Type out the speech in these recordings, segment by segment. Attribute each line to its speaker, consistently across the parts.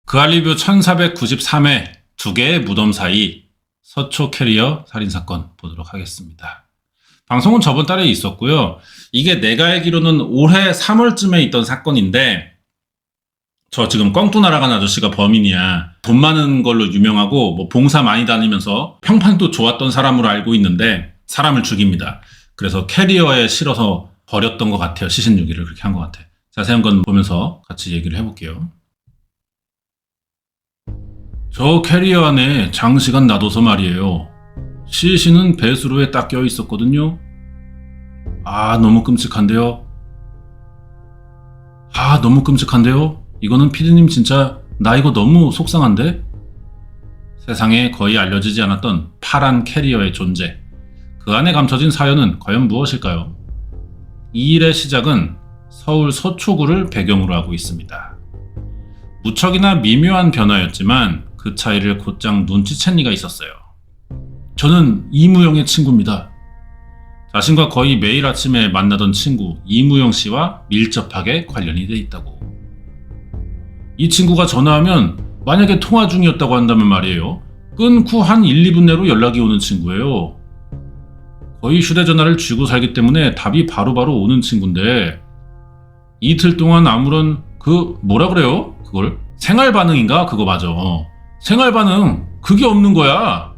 Speaker 1: 그알리뷰 1493회 두 개의 무덤 사이 서초 캐리어 살인사건 보도록 하겠습니다. 방송은 저번 달에 있었고요. 이게 내가 알기로는 올해 3월쯤에 있던 사건인데 저 지금 꽝뚜 날아간 아저씨가 범인이야. 돈 많은 걸로 유명하고 뭐 봉사 많이 다니면서 평판도 좋았던 사람으로 알고 있는데 사람을 죽입니다. 그래서 캐리어에 실어서 버렸던 것 같아요. 시신유기를 그렇게 한 것 같아. 자세한 건 보면서 같이 얘기를 해볼게요. 저 캐리어 안에 장시간 놔둬서 말이에요. 시신은 배수로에 딱 껴 있었거든요. 너무 끔찍한데요. 너무 끔찍한데요. 이거는 피디님 진짜 나 이거 너무 속상한데? 세상에 거의 알려지지 않았던 파란 캐리어의 존재. 그 안에 감춰진 사연은 과연 무엇일까요? 이 일의 시작은 서울 서초구를 배경으로 하고 있습니다. 무척이나 미묘한 변화였지만 그 차이를 곧장 눈치챈 이가 있었어요. 저는 이무영의 친구입니다. 자신과 거의 매일 아침에 만나던 친구 이무영 씨와 밀접하게 관련이 돼 있다고. 이 친구가 전화하면 만약에 통화 중이었다고 한다면 말이에요. 끊고 한 1, 2분 내로 연락이 오는 친구예요. 거의 휴대전화를 쥐고 살기 때문에 답이 바로바로 오는 친구인데 이틀 동안 아무런 뭐라 그래요? 그걸? 생활반응인가? 그거 맞아. 생활반응 그게 없는 거야.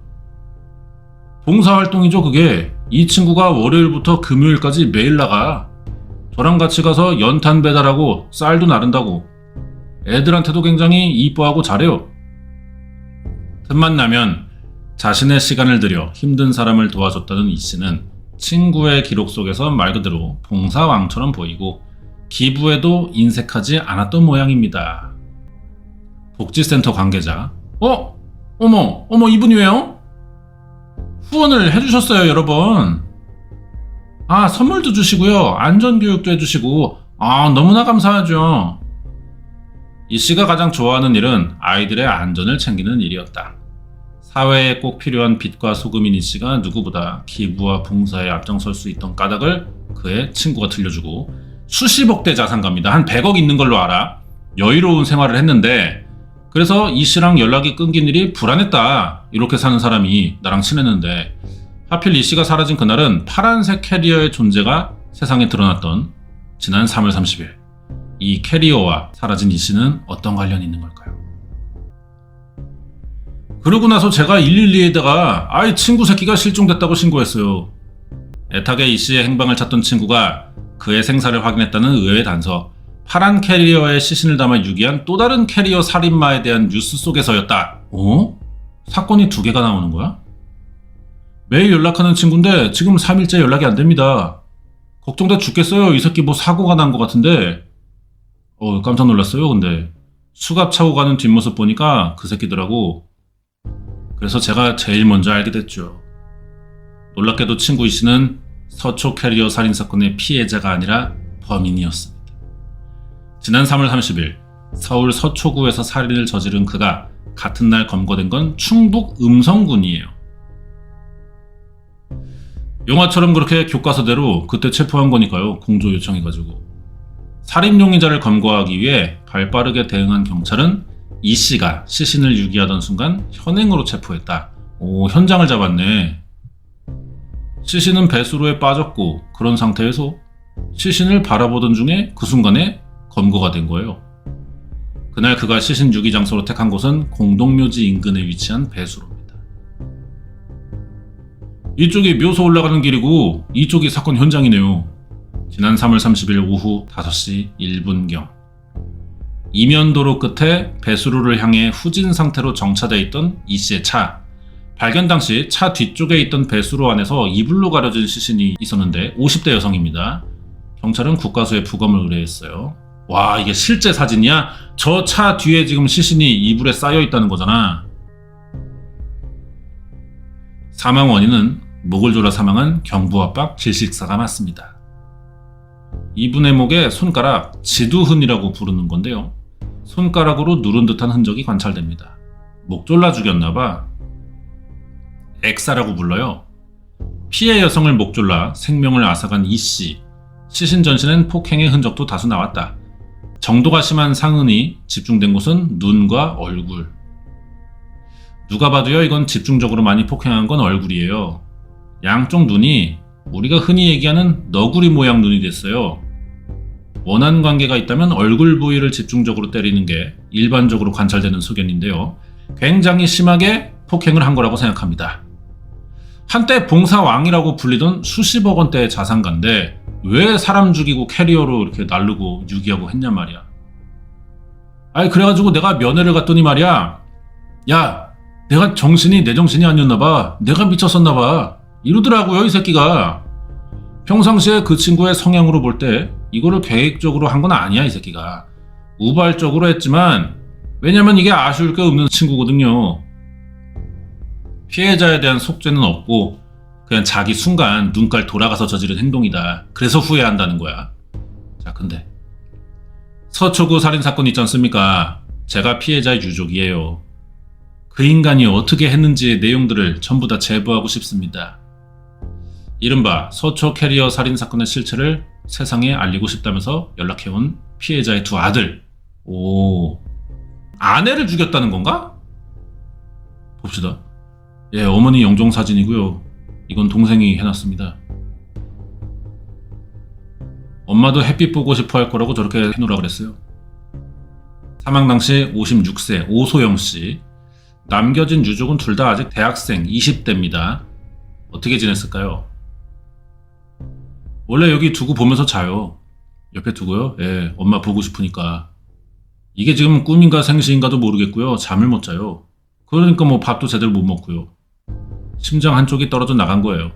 Speaker 1: 봉사활동이죠 그게. 이 친구가 월요일부터 금요일까지 매일 나가. 저랑 같이 가서 연탄 배달하고 쌀도 나른다고. 애들한테도 굉장히 이뻐하고 잘해요. 틈만 나면 자신의 시간을 들여 힘든 사람을 도와줬다는 이 씨는 친구의 기록 속에서 말 그대로 봉사왕처럼 보이고 기부에도 인색하지 않았던 모양입니다. 복지센터 관계자. 어머 이분이 왜요? 후원을 해주셨어요 여러 번. 선물도 주시고요. 안전교육도 해주시고 너무나 감사하죠. 이 씨가 가장 좋아하는 일은 아이들의 안전을 챙기는 일이었다. 사회에 꼭 필요한 빛과 소금인 이 씨가 누구보다 기부와 봉사에 앞장설 수 있던 까닭을 그의 친구가 들려주고 수십억 대 자산가입니다. 한 100억 있는 걸로 알아. 여유로운 생활을 했는데 그래서 이 씨랑 연락이 끊긴 일이 불안했다. 이렇게 사는 사람이 나랑 친했는데 하필 이 씨가 사라진 그날은 파란색 캐리어의 존재가 세상에 드러났던 지난 3월 30일. 이 캐리어와 사라진 이 씨는 어떤 관련이 있는 걸까요? 그러고 나서 제가 112에다가 친구 새끼가 실종됐다고 신고했어요. 애타게 이 씨의 행방을 찾던 친구가 그의 생사를 확인했다는 의외의 단서. 파란 캐리어에 시신을 담아 유기한 또 다른 캐리어 살인마에 대한 뉴스 속에서였다. 사건이 2개가 나오는 거야? 매일 연락하는 친구인데 지금 3일째 연락이 안 됩니다. 걱정돼 죽겠어요. 이 새끼 뭐 사고가 난 것 같은데. 깜짝 놀랐어요. 근데 수갑 차고 가는 뒷모습 보니까 그 새끼더라고. 그래서 제가 제일 먼저 알게 됐죠. 놀랍게도 친구 이 씨는 서초 캐리어 살인사건의 피해자가 아니라 범인이었습니다. 지난 3월 30일 서울 서초구에서 살인을 저지른 그가 같은 날 검거된 건 충북 음성군이에요. 영화처럼 그렇게 교과서대로 그때 체포한 거니까요. 공조 요청해가지고. 살인 용의자를 검거하기 위해 발빠르게 대응한 경찰은 이 씨가 시신을 유기하던 순간 현행으로 체포했다. 현장을 잡았네. 시신은 배수로에 빠졌고 그런 상태에서 시신을 바라보던 중에 그 순간에 검거가 된 거예요. 그날 그가 시신 유기 장소로 택한 곳은 공동묘지 인근에 위치한 배수로입니다. 이쪽이 묘소 올라가는 길이고 이쪽이 사건 현장이네요. 지난 3월 30일 오후 5시 1분경 이면도로 끝에 배수로를 향해 후진 상태로 정차되어 있던 이 씨의 차. 발견 당시 차 뒤쪽에 있던 배수로 안에서 이불로 가려진 시신이 있었는데 50대 여성입니다. 경찰은 국과수에 부검을 의뢰했어요. 와, 이게 실제 사진이야? 저 차 뒤에 지금 시신이 이불에 쌓여 있다는 거잖아. 사망 원인은 목을 졸라 사망한 경부압박 질식사가 맞습니다. 이분의 목에 손가락, 지두흔이라고 부르는 건데요. 손가락으로 누른 듯한 흔적이 관찰됩니다. 목 졸라 죽였나봐. 액사라고 불러요. 피해 여성을 목 졸라 생명을 앗아간 이 씨. 시신 전신엔 폭행의 흔적도 다수 나왔다. 정도가 심한 상흔이 집중된 곳은 눈과 얼굴. 누가 봐도요, 이건 집중적으로 많이 폭행한 건 얼굴이에요. 양쪽 눈이 우리가 흔히 얘기하는 너구리 모양 눈이 됐어요. 원한 관계가 있다면 얼굴 부위를 집중적으로 때리는 게 일반적으로 관찰되는 소견인데요. 굉장히 심하게 폭행을 한 거라고 생각합니다. 한때 봉사왕이라고 불리던 수십억 원대의 자산가인데 왜 사람 죽이고 캐리어로 이렇게 날르고 유기하고 했냔 말이야. 아니 그래가지고 내가 면회를 갔더니 말이야, 야 내가 정신이 내 정신이 아니었나봐, 내가 미쳤었나봐 이러더라고요. 이 새끼가. 평상시에 그 친구의 성향으로 볼 때 이거를 계획적으로 한 건 아니야. 이 새끼가 우발적으로 했지만, 왜냐면 이게 아쉬울 게 없는 친구거든요. 피해자에 대한 속죄는 없고 그냥 자기 순간 눈깔 돌아가서 저지른 행동이다. 그래서 후회한다는 거야. 자, 근데 서초구 살인사건 있지 않습니까? 제가 피해자의 유족이에요. 그 인간이 어떻게 했는지의 내용들을 전부 다 제보하고 싶습니다. 이른바 서초 캐리어 살인사건의 실체를 세상에 알리고 싶다면서 연락해온 피해자의 두 아들. 오, 아내를 죽였다는 건가? 봅시다. 예, 어머니 영정 사진이고요. 이건 동생이 해놨습니다. 엄마도 햇빛 보고 싶어 할 거라고 저렇게 해놓으라 그랬어요. 사망 당시 56세 오소영씨. 남겨진 유족은 둘 다 아직 대학생 20대입니다. 어떻게 지냈을까요? 원래 여기 두고 보면서 자요. 옆에 두고요. 예, 엄마 보고 싶으니까. 이게 지금 꿈인가 생시인가도 모르겠고요. 잠을 못 자요. 그러니까 뭐 밥도 제대로 못 먹고요. 심장 한쪽이 떨어져 나간 거예요.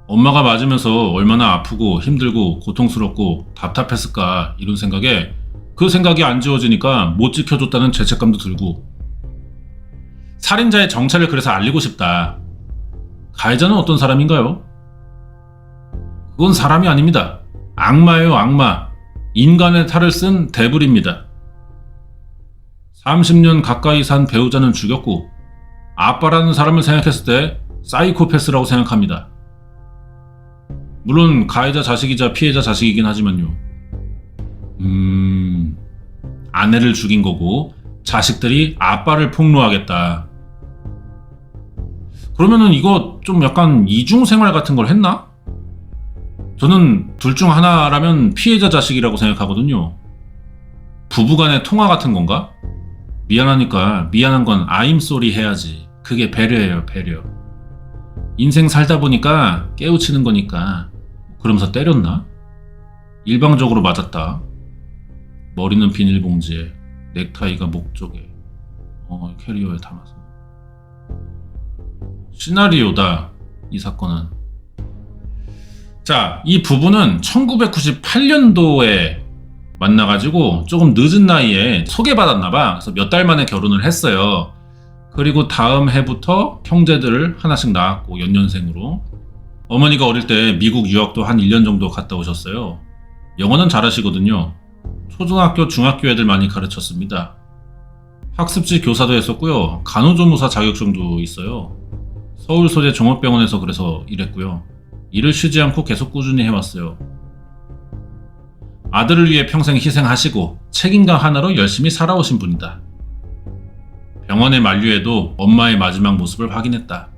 Speaker 1: 엄마가 맞으면서 얼마나 아프고 힘들고 고통스럽고 답답했을까 이런 생각에 그 생각이 안 지워지니까 못 지켜줬다는 죄책감도 들고, 살인자의 정체를 그래서 알리고 싶다. 가해자는 어떤 사람인가요? 그건 사람이 아닙니다. 악마예요, 악마. 인간의 탈을 쓴 데블입니다. 30년 가까이 산 배우자는 죽였고 아빠라는 사람을 생각했을 때 사이코패스라고 생각합니다. 물론 가해자 자식이자 피해자 자식이긴 하지만요. 아내를 죽인 거고 자식들이 아빠를 폭로하겠다. 그러면은 이거 좀 약간 이중생활 같은 걸 했나? 저는 둘 중 하나라면 피해자 자식이라고 생각하거든요. 부부간의 통화 같은 건가? 미안하니까 미안한 건 I'm sorry 해야지. 그게 배려예요, 배려. 인생 살다 보니까 깨우치는 거니까. 그러면서 때렸나? 일방적으로 맞았다. 머리는 비닐봉지에, 넥타이가 목 쪽에, 캐리어에 담아서. 시나리오다, 이 사건은. 자, 이 부부는 1998년도에 만나가지고 조금 늦은 나이에 소개받았나봐. 그래서 몇 달 만에 결혼을 했어요. 그리고 다음 해부터 형제들을 하나씩 낳았고, 연년생으로. 어머니가 어릴 때 미국 유학도 한 1년 정도 갔다 오셨어요. 영어는 잘하시거든요. 초등학교, 중학교 애들 많이 가르쳤습니다. 학습지 교사도 했었고요. 간호조무사 자격증도 있어요. 서울 소재 종합병원에서 그래서 일했고요. 일을 쉬지 않고 계속 꾸준히 해왔어요. 아들을 위해 평생 희생하시고 책임감 하나로 열심히 살아오신 분이다. 병원의 만류에도 엄마의 마지막 모습을 확인했다.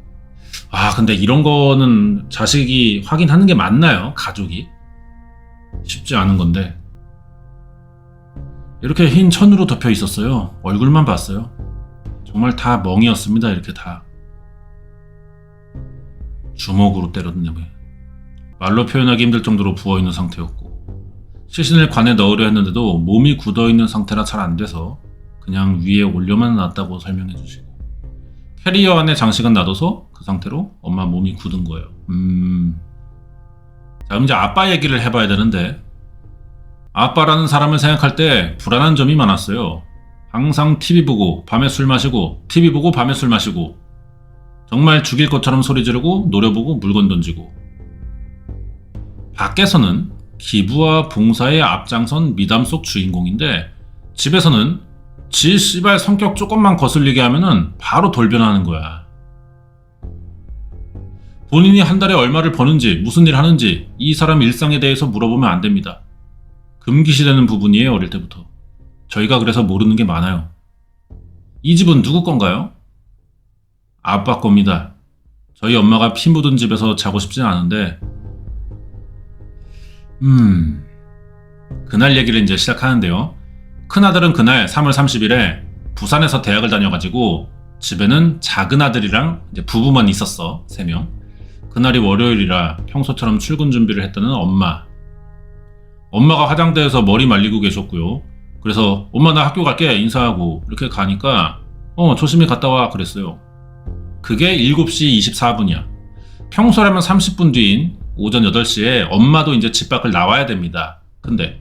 Speaker 1: 아, 근데 이런 거는 자식이 확인하는 게 맞나요? 가족이? 쉽지 않은 건데. 이렇게 흰 천으로 덮여 있었어요. 얼굴만 봤어요. 정말 다 멍이었습니다. 이렇게 다. 주먹으로 때렸네. 말로 표현하기 힘들 정도로 부어있는 상태였고, 시신을 관에 넣으려 했는데도 몸이 굳어있는 상태라 잘 안 돼서 그냥 위에 올려만 놨다고 설명해 주시고, 캐리어 안에 장식은 놔둬서 그 상태로 엄마 몸이 굳은 거예요. 자, 그럼 이제 아빠 얘기를 해봐야 되는데, 아빠라는 사람을 생각할 때 불안한 점이 많았어요. 항상 TV 보고 밤에 술 마시고, TV 보고 밤에 술 마시고, 정말 죽일 것처럼 소리 지르고 노려보고 물건 던지고. 밖에서는 기부와 봉사에 앞장선 미담 속 주인공인데, 집에서는 지 씨발 성격 조금만 거슬리게 하면은 바로 돌변하는 거야. 본인이 한 달에 얼마를 버는지, 무슨 일 하는지 이 사람 일상에 대해서 물어보면 안 됩니다. 금기시되는 부분이에요, 어릴 때부터. 저희가 그래서 모르는 게 많아요. 이 집은 누구 건가요? 아빠 겁니다. 저희 엄마가 피 묻은 집에서 자고 싶진 않은데 그날 얘기를 이제 시작하는데요. 큰아들은 그날 3월 30일에 부산에서 대학을 다녀가지고 집에는 작은아들이랑 이제 부부만 있었어. 3명. 그날이 월요일이라 평소처럼 출근 준비를 했다는 엄마. 엄마가 화장대에서 머리 말리고 계셨고요. 그래서 엄마 나 학교 갈게 인사하고 이렇게 가니까 조심히 갔다 와 그랬어요. 그게 7시 24분이야. 평소라면 30분 뒤인 오전 8시에 엄마도 이제 집 밖을 나와야 됩니다. 근데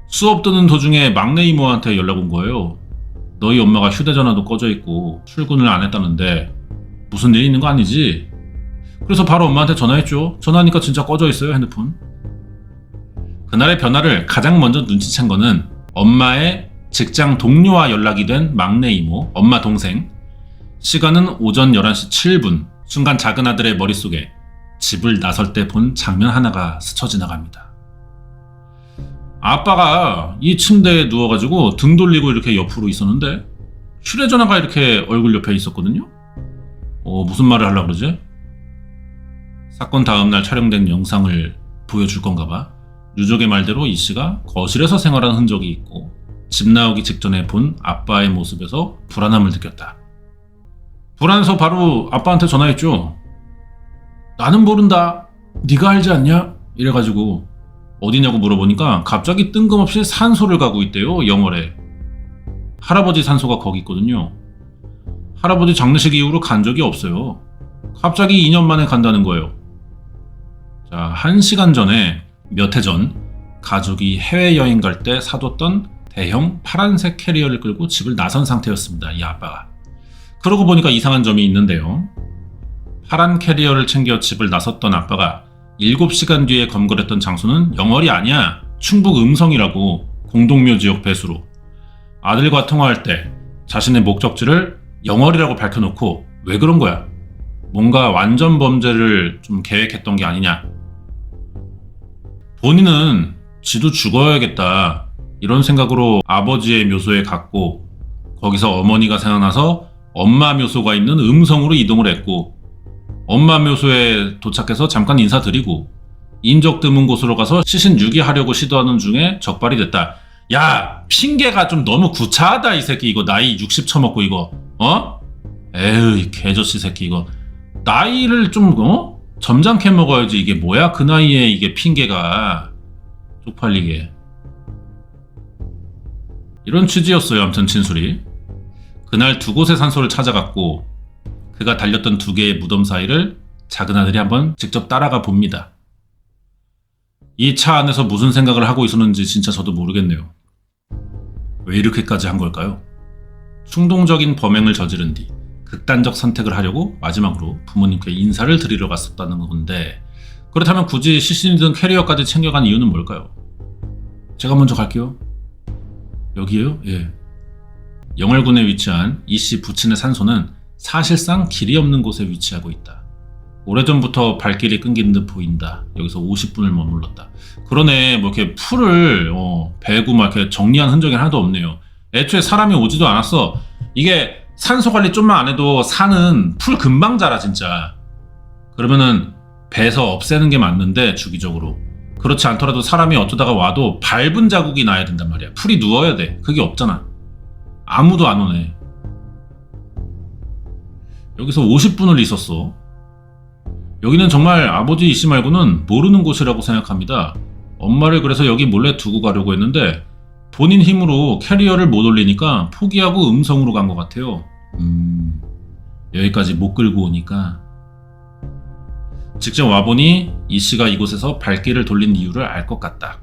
Speaker 1: 수업 듣는 도중에 막내 이모한테 연락 온 거예요. 너희 엄마가 휴대전화도 꺼져 있고 출근을 안 했다는데 무슨 일 있는 거 아니지? 그래서 바로 엄마한테 전화했죠. 전화하니까 진짜 꺼져 있어요, 핸드폰. 그날의 변화를 가장 먼저 눈치챈 거는 엄마의 직장 동료와 연락이 된 막내 이모, 엄마 동생. 시간은 오전 11시 7분. 순간 작은 아들의 머릿속에 집을 나설 때 본 장면 하나가 스쳐 지나갑니다. 아빠가 이 침대에 누워가지고 등 돌리고 이렇게 옆으로 있었는데 휴대전화가 이렇게 얼굴 옆에 있었거든요. 무슨 말을 하려고 그러지? 사건 다음날 촬영된 영상을 보여줄 건가 봐. 유족의 말대로 이 씨가 거실에서 생활한 흔적이 있고 집 나오기 직전에 본 아빠의 모습에서 불안함을 느꼈다. 불안해서 바로 아빠한테 전화했죠. 나는 모른다. 네가 알지 않냐? 이래가지고 어디냐고 물어보니까 갑자기 뜬금없이 산소를 가고 있대요. 영월에. 할아버지 산소가 거기 있거든요. 할아버지 장례식 이후로 간 적이 없어요. 갑자기 2년 만에 간다는 거예요. 자, 1시간 전에 몇 해 전 가족이 해외여행 갈 때 사뒀던 대형 파란색 캐리어를 끌고 집을 나선 상태였습니다. 이 아빠가. 그러고 보니까 이상한 점이 있는데요. 파란 캐리어를 챙겨 집을 나섰던 아빠가 7시간 뒤에 검거했던 장소는 영월이 아니야. 충북 음성이라고. 공동묘 지역 배수로. 아들과 통화할 때 자신의 목적지를 영월이라고 밝혀놓고 왜 그런 거야? 뭔가 완전 범죄를 좀 계획했던 게 아니냐. 본인은 지도 죽어야겠다 이런 생각으로 아버지의 묘소에 갔고 거기서 어머니가 생각나서 엄마 묘소가 있는 음성으로 이동을 했고 엄마 묘소에 도착해서 잠깐 인사드리고 인적 드문 곳으로 가서 시신 유기하려고 시도하는 중에 적발이 됐다. 야, 핑계가 좀 너무 구차하다 이 새끼. 이거 나이 60 처먹고 이거 에휴 개저씨 새끼 이거 나이를 좀 점잖게 먹어야지. 이게 뭐야 그 나이에 이게 핑계가 쪽팔리게. 이런 취지였어요. 아무튼 진술이. 그날 2곳의 산소를 찾아갔고 그가 달렸던 2개의 무덤 사이를 작은 아들이 한번 직접 따라가 봅니다. 이 차 안에서 무슨 생각을 하고 있었는지 진짜 저도 모르겠네요. 왜 이렇게까지 한 걸까요? 충동적인 범행을 저지른 뒤 극단적 선택을 하려고 마지막으로 부모님께 인사를 드리러 갔었다는 건데 그렇다면 굳이 시신이든 캐리어까지 챙겨간 이유는 뭘까요? 제가 먼저 갈게요. 여기에요? 예. 영월군에 위치한 이씨 부친의 산소는 사실상 길이 없는 곳에 위치하고 있다. 오래전부터 발길이 끊긴 듯 보인다. 여기서 50분을 머물렀다. 그러네. 뭐 이렇게 풀을 베고 막 이렇게 정리한 흔적이 하나도 없네요. 애초에 사람이 오지도 않았어. 이게 산소 관리 좀만 안 해도 산은 풀 금방 자라 진짜. 그러면은 베서 없애는 게 맞는데 주기적으로. 그렇지 않더라도 사람이 어쩌다가 와도 밟은 자국이 나야 된단 말이야. 풀이 누워야 돼. 그게 없잖아. 아무도 안 오네. 여기서 50분을 있었어. 여기는 정말 아버지 이씨 말고는 모르는 곳이라고 생각합니다. 엄마를 그래서 여기 몰래 두고 가려고 했는데 본인 힘으로 캐리어를 못 올리니까 포기하고 음성으로 간 것 같아요. 여기까지 못 끌고 오니까. 직접 와보니 이씨가 이곳에서 발길을 돌린 이유를 알 것 같다.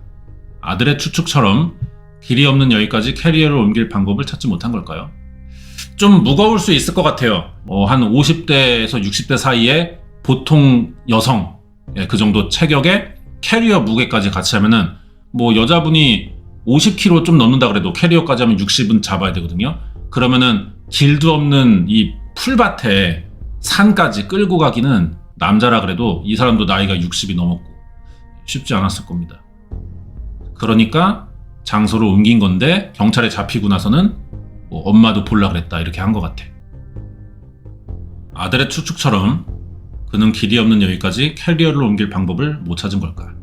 Speaker 1: 아들의 추측처럼 길이 없는 여기까지 캐리어를 옮길 방법을 찾지 못한 걸까요? 좀 무거울 수 있을 것 같아요. 한 50대에서 60대 사이에 보통 여성, 그 정도 체격에 캐리어 무게까지 같이 하면은 뭐 여자분이 50kg 좀 넘는다 그래도 캐리어까지 하면 60은 잡아야 되거든요. 그러면은 길도 없는 이 풀밭에 산까지 끌고 가기는 남자라 그래도 이 사람도 나이가 60이 넘었고 쉽지 않았을 겁니다. 그러니까 장소를 옮긴 건데 경찰에 잡히고 나서는 뭐 엄마도 볼라 그랬다 이렇게 한 것 같아. 아들의 추측처럼 그는 길이 없는 여기까지 캐리어를 옮길 방법을 못 찾은 걸까.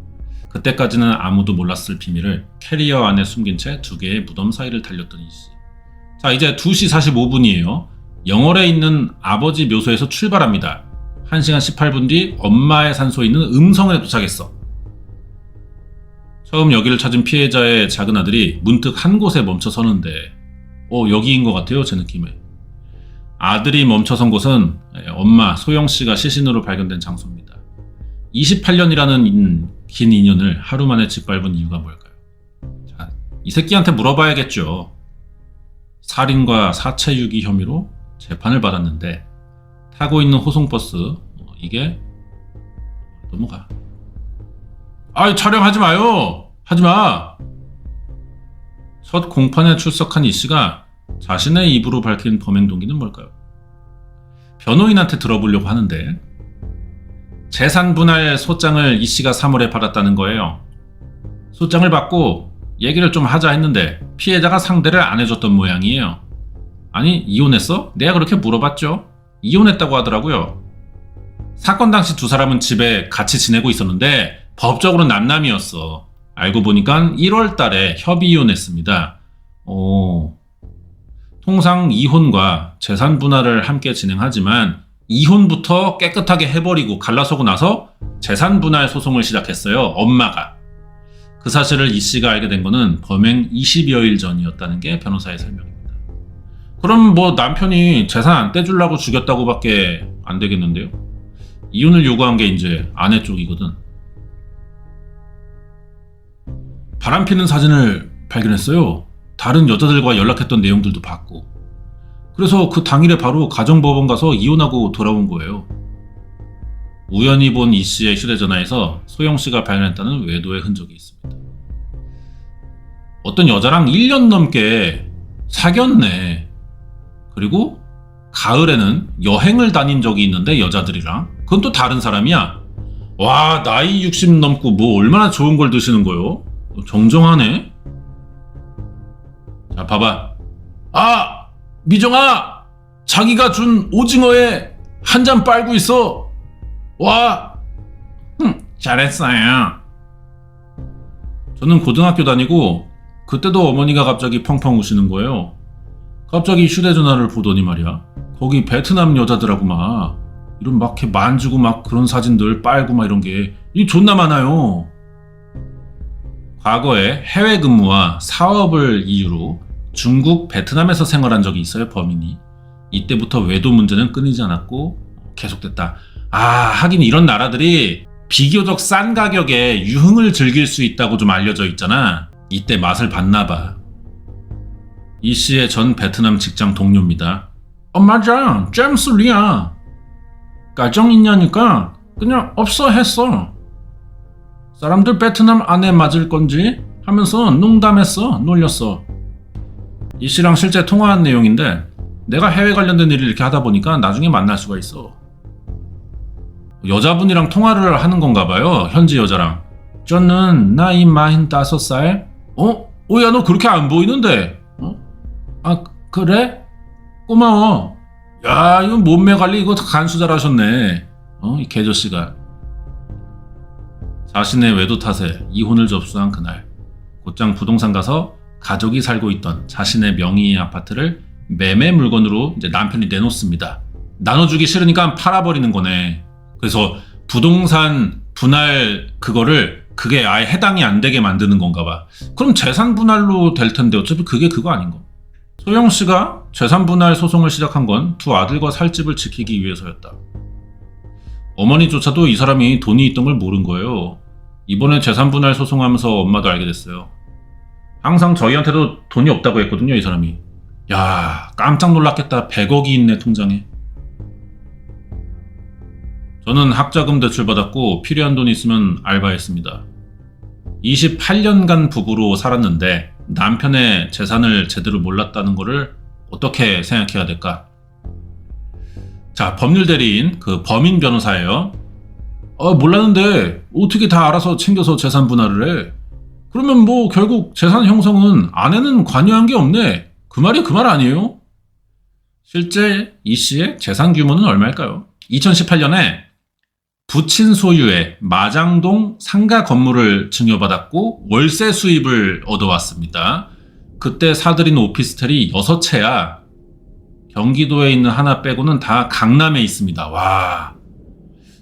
Speaker 1: 그때까지는 아무도 몰랐을 비밀을 캐리어 안에 숨긴 채 두 개의 무덤 사이를 달렸던 이씨. 자, 이제 2시 45분이에요. 영월에 있는 아버지 묘소에서 출발합니다. 1시간 18분 뒤 엄마의 산소에 있는 음성에 도착했어. 처음 여기를 찾은 피해자의 작은 아들이 문득 한 곳에 멈춰 서는데 여기인 것 같아요, 제 느낌에. 아들이 멈춰선 곳은 엄마 소영씨가 시신으로 발견된 장소입니다. 28년이라는 긴 인연을 하루 만에 짓밟은 이유가 뭘까요? 자, 이 새끼한테 물어봐야겠죠. 살인과 사체 유기 혐의로 재판을 받았는데 타고 있는 호송버스 이게 넘어가. 아이, 촬영하지 마요. 하지마. 첫 공판에 출석한 이씨가 자신의 입으로 밝힌 범행 동기는 뭘까요? 변호인한테 들어보려고 하는데 재산 분할 소장을 이씨가 3월에 받았다는 거예요. 소장을 받고 얘기를 좀 하자 했는데 피해자가 상대를 안 해줬던 모양이에요. 아니, 이혼했어? 내가 그렇게 물어봤죠. 이혼했다고 하더라고요. 사건 당시 두 사람은 집에 같이 지내고 있었는데 법적으로 남남이었어. 알고 보니까 1월 달에 협의 이혼했습니다. 통상 이혼과 재산 분할을 함께 진행하지만 이혼부터 깨끗하게 해버리고 갈라서고 나서 재산 분할 소송을 시작했어요. 엄마가. 그 사실을 이 씨가 알게 된 거는 범행 20여일 전이었다는 게 변호사의 설명입니다. 그럼 뭐 남편이 재산 안 떼주려고 죽였다고 밖에 안 되겠는데요? 이혼을 요구한 게 이제 아내 쪽이거든. 바람피는 사진을 발견했어요. 다른 여자들과 연락했던 내용들도 봤고. 그래서 그 당일에 바로 가정법원 가서 이혼하고 돌아온 거예요. 우연히 본 이 씨의 휴대전화에서 소영 씨가 발견했다는 외도의 흔적이 있습니다. 어떤 여자랑 1년 넘게 사귀었네. 그리고 가을에는 여행을 다닌 적이 있는데 여자들이랑. 그건 또 다른 사람이야. 와, 나이 60 넘고 뭐 얼마나 좋은 걸 드시는 거요? 정정하네. 자, 봐봐. 아, 미정아, 자기가 준 오징어에 한 잔 빨고 있어. 와, 잘했어요. 저는 고등학교 다니고 그때도 어머니가 갑자기 펑펑 우시는 거예요. 갑자기 휴대전화를 보더니 말이야. 거기 베트남 여자들하고 막 이런 막 이렇게 만지고 막 그런 사진들 빨고 막 이런 게 존나 많아요. 과거에 해외 근무와 사업을 이유로 중국, 베트남에서 생활한 적이 있어요, 범인이. 이때부터 외도 문제는 끊이지 않았고 계속됐다. 하긴 이런 나라들이 비교적 싼 가격에 유흥을 즐길 수 있다고 좀 알려져 있잖아. 이때 맛을 봤나 봐. 이 씨의 전 베트남 직장 동료입니다. 맞아, 제임스 리야. 가정 있냐니까 그냥 없어 했어. 사람들 베트남 안에 맞을 건지 하면서 농담했어, 놀렸어. 이 씨랑 실제 통화한 내용인데 내가 해외 관련된 일을 이렇게 하다 보니까 나중에 만날 수가 있어. 여자분이랑 통화를 하는 건가 봐요, 현지 여자랑. 저는 나이 45살. 야, 너 그렇게 안 보이는데. 그래? 고마워. 야, 이거 몸매 관리 이거 간수 잘하셨네. 이 개저씨가. 자신의 외도 탓에 이혼을 접수한 그날, 곧장 부동산 가서 가족이 살고 있던 자신의 명의의 아파트를 매매 물건으로 이제 남편이 내놓습니다. 나눠주기 싫으니까 팔아버리는 거네. 그래서 부동산 분할 그게 아예 해당이 안 되게 만드는 건가 봐. 그럼 재산 분할로 될 텐데 어차피 그게 그거 아닌가? 소영 씨가 재산 분할 소송을 시작한 건 두 아들과 살 집을 지키기 위해서였다. 어머니조차도 이 사람이 돈이 있던 걸 모른 거예요. 이번에 재산 분할 소송하면서 엄마도 알게 됐어요. 항상 저희한테도 돈이 없다고 했거든요, 이 사람이. 야, 깜짝 놀랐겠다. 100억이 있네, 통장에. 저는 학자금 대출 받았고 필요한 돈이 있으면 알바했습니다. 28년간 부부로 살았는데 남편의 재산을 제대로 몰랐다는 거를 어떻게 생각해야 될까? 자, 법률 대리인 그 범인 변호사예요. 몰랐는데 어떻게 다 알아서 챙겨서 재산 분할을 해? 그러면 뭐 결국 재산 형성은 아내는 관여한 게 없네. 그 말이 그 말 아니에요? 실제 이 씨의 재산 규모는 얼마일까요? 2018년에 부친 소유의 마장동 상가 건물을 증여받았고 월세 수입을 얻어왔습니다. 그때 사들인 오피스텔이 6채야. 경기도에 있는 하나 빼고는 다 강남에 있습니다. 와.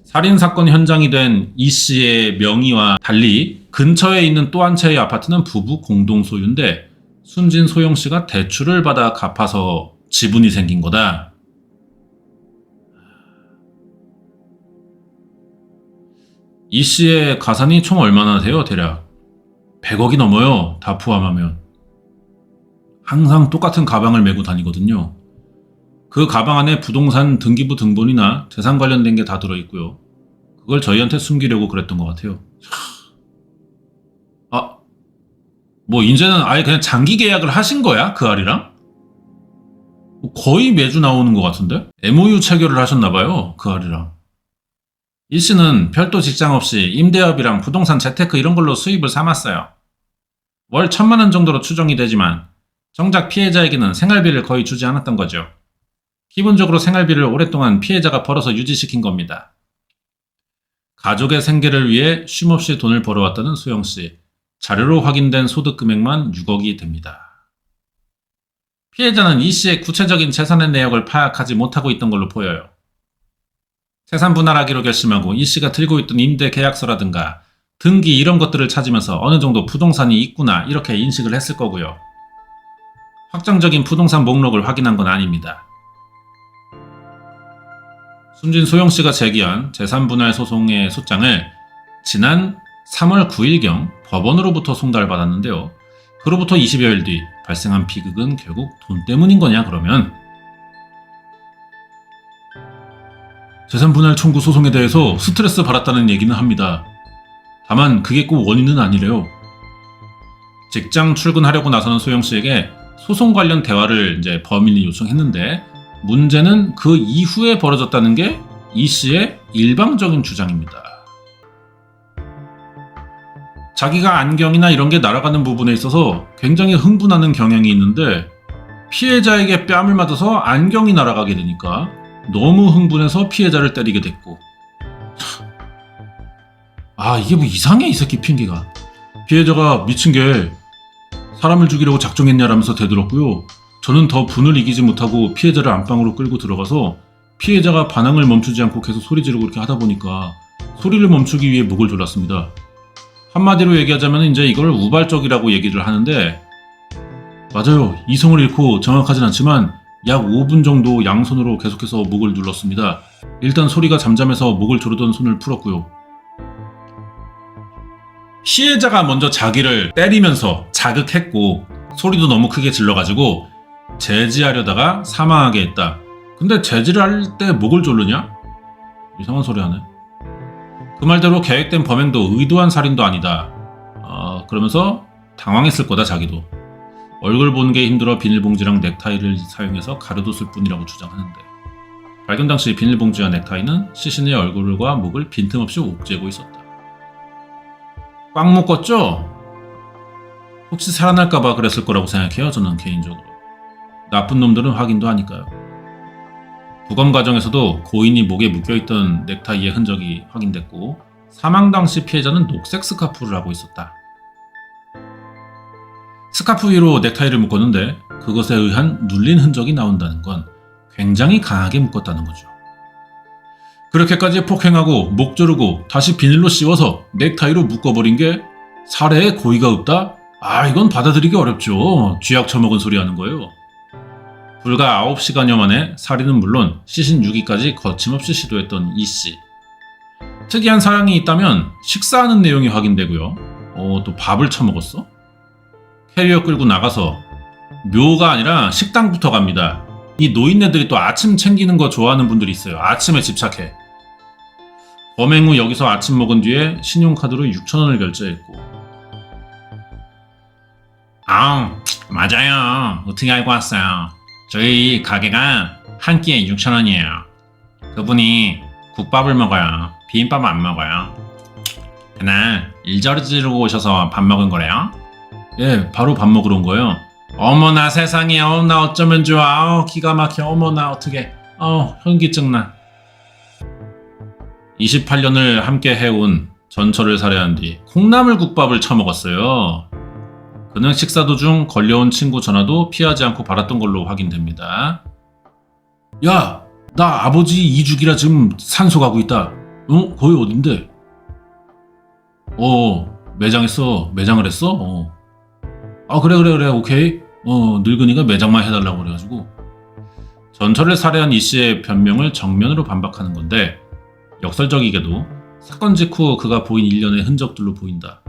Speaker 1: 살인사건 현장이 된 이 씨의 명의와 달리 근처에 있는 또 한 채의 아파트는 부부 공동 소유인데 숨진 소영 씨가 대출을 받아 갚아서 지분이 생긴 거다. 이 씨의 가산이 총 얼마나 돼요, 대략? 100억이 넘어요, 다 포함하면. 항상 똑같은 가방을 메고 다니거든요. 그 가방 안에 부동산 등기부 등본이나 재산 관련된 게 다 들어있고요. 그걸 저희한테 숨기려고 그랬던 것 같아요. 아, 뭐 이제는 아예 그냥 장기 계약을 하신 거야? 그 아리랑? 거의 매주 나오는 것 같은데? MOU 체결을 하셨나봐요, 그 아리랑. 이 씨는 별도 직장 없이 임대업이랑 부동산 재테크 이런 걸로 수입을 삼았어요. 월 1,000만 원 정도로 추정이 되지만 정작 피해자에게는 생활비를 거의 주지 않았던 거죠. 기본적으로 생활비를 오랫동안 피해자가 벌어서 유지시킨 겁니다. 가족의 생계를 위해 쉼없이 돈을 벌어왔다는 소영 씨. 자료로 확인된 소득 금액만 6억이 됩니다. 피해자는 이 씨의 구체적인 재산의 내역을 파악하지 못하고 있던 걸로 보여요. 재산 분할하기로 결심하고 이 씨가 들고 있던 임대 계약서라든가 등기 이런 것들을 찾으면서 어느 정도 부동산이 있구나 이렇게 인식을 했을 거고요. 확정적인 부동산 목록을 확인한 건 아닙니다. 숨진 소영 씨가 제기한 재산분할 소송의 소장을 지난 3월 9일경 법원으로부터 송달을 받았는데요. 그로부터 20여일 뒤 발생한 비극은 결국 돈 때문인 거냐 그러면? 재산분할 청구 소송에 대해서 스트레스 받았다는 얘기는 합니다. 다만 그게 꼭 원인은 아니래요. 직장 출근하려고 나서는 소영 씨에게 소송 관련 대화를 이제 범인이 요청했는데 문제는 그 이후에 벌어졌다는 게 이 씨의 일방적인 주장입니다. 자기가 안경이나 이런 게 날아가는 부분에 있어서 굉장히 흥분하는 경향이 있는데 피해자에게 뺨을 맞아서 안경이 날아가게 되니까 너무 흥분해서 피해자를 때리게 됐고 이게 뭐 이상해 이 새끼 핑계가. 피해자가 미친 게 사람을 죽이려고 작정했냐라면서 대들었고요. 저는 더 분을 이기지 못하고 피해자를 안방으로 끌고 들어가서 피해자가 반항을 멈추지 않고 계속 소리 지르고 이렇게 하다 보니까 소리를 멈추기 위해 목을 졸랐습니다. 한마디로 얘기하자면 이제 이걸 우발적이라고 얘기를 하는데 맞아요. 이성을 잃고 정확하진 않지만 약 5분 정도 양손으로 계속해서 목을 눌렀습니다. 일단 소리가 잠잠해서 목을 조르던 손을 풀었고요. 피해자가 먼저 자기를 때리면서 자극했고 소리도 너무 크게 질러가지고 제지하려다가 사망하게 했다. 근데 제지를 할 때 목을 조르냐? 이상한 소리 하네. 그 말대로 계획된 범행도 의도한 살인도 아니다. 그러면서 당황했을 거다 자기도. 얼굴 보는 게 힘들어 비닐봉지랑 넥타이를 사용해서 가려뒀을 뿐이라고 주장하는데 발견 당시 비닐봉지와 넥타이는 시신의 얼굴과 목을 빈틈없이 옥죄고 있었다. 꽉 묶었죠? 혹시 살아날까봐 그랬을 거라고 생각해요. 저는 개인적으로. 나쁜 놈들은 확인도 하니까요. 부검 과정에서도 고인이 목에 묶여있던 넥타이의 흔적이 확인됐고 사망 당시 피해자는 녹색 스카프를 하고 있었다. 스카프 위로 넥타이를 묶었는데 그것에 의한 눌린 흔적이 나온다는 건 굉장히 강하게 묶었다는 거죠. 그렇게까지 폭행하고 목 조르고 다시 비닐로 씌워서 넥타이로 묶어버린 게 살해에 고의가 없다? 이건 받아들이기 어렵죠. 쥐약 처먹은 소리 하는 거예요. 불과 9시간여 만에 살인은 물론 시신 유기까지 거침없이 시도했던 이 씨. 특이한 사항이 있다면 식사하는 내용이 확인되고요. 또 밥을 처먹었어? 캐리어 끌고 나가서 묘가 아니라 식당부터 갑니다. 이 노인네들이 또 아침 챙기는 거 좋아하는 분들이 있어요. 아침에 집착해. 범행 후 여기서 아침 먹은 뒤에 신용카드로 6,000원을 결제했고 맞아요. 어떻게 알고 왔어요? 저희 가게가 한 끼에 6,000원이에요. 그분이 국밥을 먹어요. 비빔밥 안 먹어요. 그날 일 저지르고 오셔서 밥 먹은 거래요? 예, 바로 밥 먹으러 온 거예요. 어머나 세상에, 나 어쩌면 좋아. 기가 막혀. 어머나 어떡해. 현기증 나. 28년을 함께 해온 전철을 살해한 뒤 콩나물국밥을 처먹었어요. 그는 식사 도중 걸려온 친구 전화도 피하지 않고 받았던 걸로 확인됩니다. 야, 나 아버지 이주기라 지금 산소 가고 있다. 거기 어딘데? 매장을 했어? 그래, 오케이. 늙은이가 매장만 해달라고 그래가지고. 전철을 살해한 이 씨의 변명을 정면으로 반박하는 건데, 역설적이게도 사건 직후 그가 보인 일련의 흔적들로 보인다.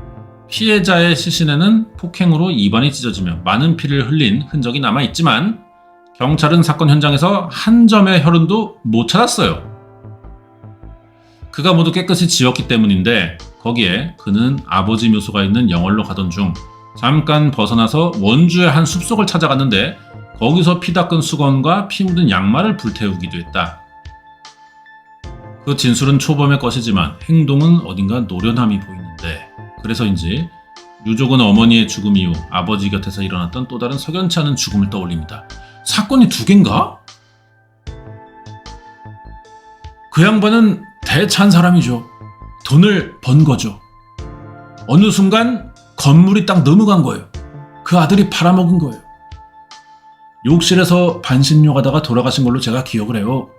Speaker 1: 피해자의 시신에는 폭행으로 입안이 찢어지며 많은 피를 흘린 흔적이 남아있지만 경찰은 사건 현장에서 한 점의 혈흔도 못 찾았어요. 그가 모두 깨끗이 지웠기 때문인데 거기에 그는 아버지 묘소가 있는 영월로 가던 중 잠깐 벗어나서 원주의 한 숲속을 찾아갔는데 거기서 피 닦은 수건과 피 묻은 양말을 불태우기도 했다. 그 진술은 초범의 것이지만 행동은 어딘가 노련함이 보이는데 그래서인지 유족은 어머니의 죽음 이후 아버지 곁에서 일어났던 또 다른 석연치 않은 죽음을 떠올립니다. 사건이 두 개인가? 그 양반은 대찬 사람이죠. 돈을 번 거죠. 어느 순간 건물이 딱 넘어간 거예요. 그 아들이 팔아먹은 거예요. 욕실에서 반신욕 하다가 돌아가신 걸로 제가 기억을 해요.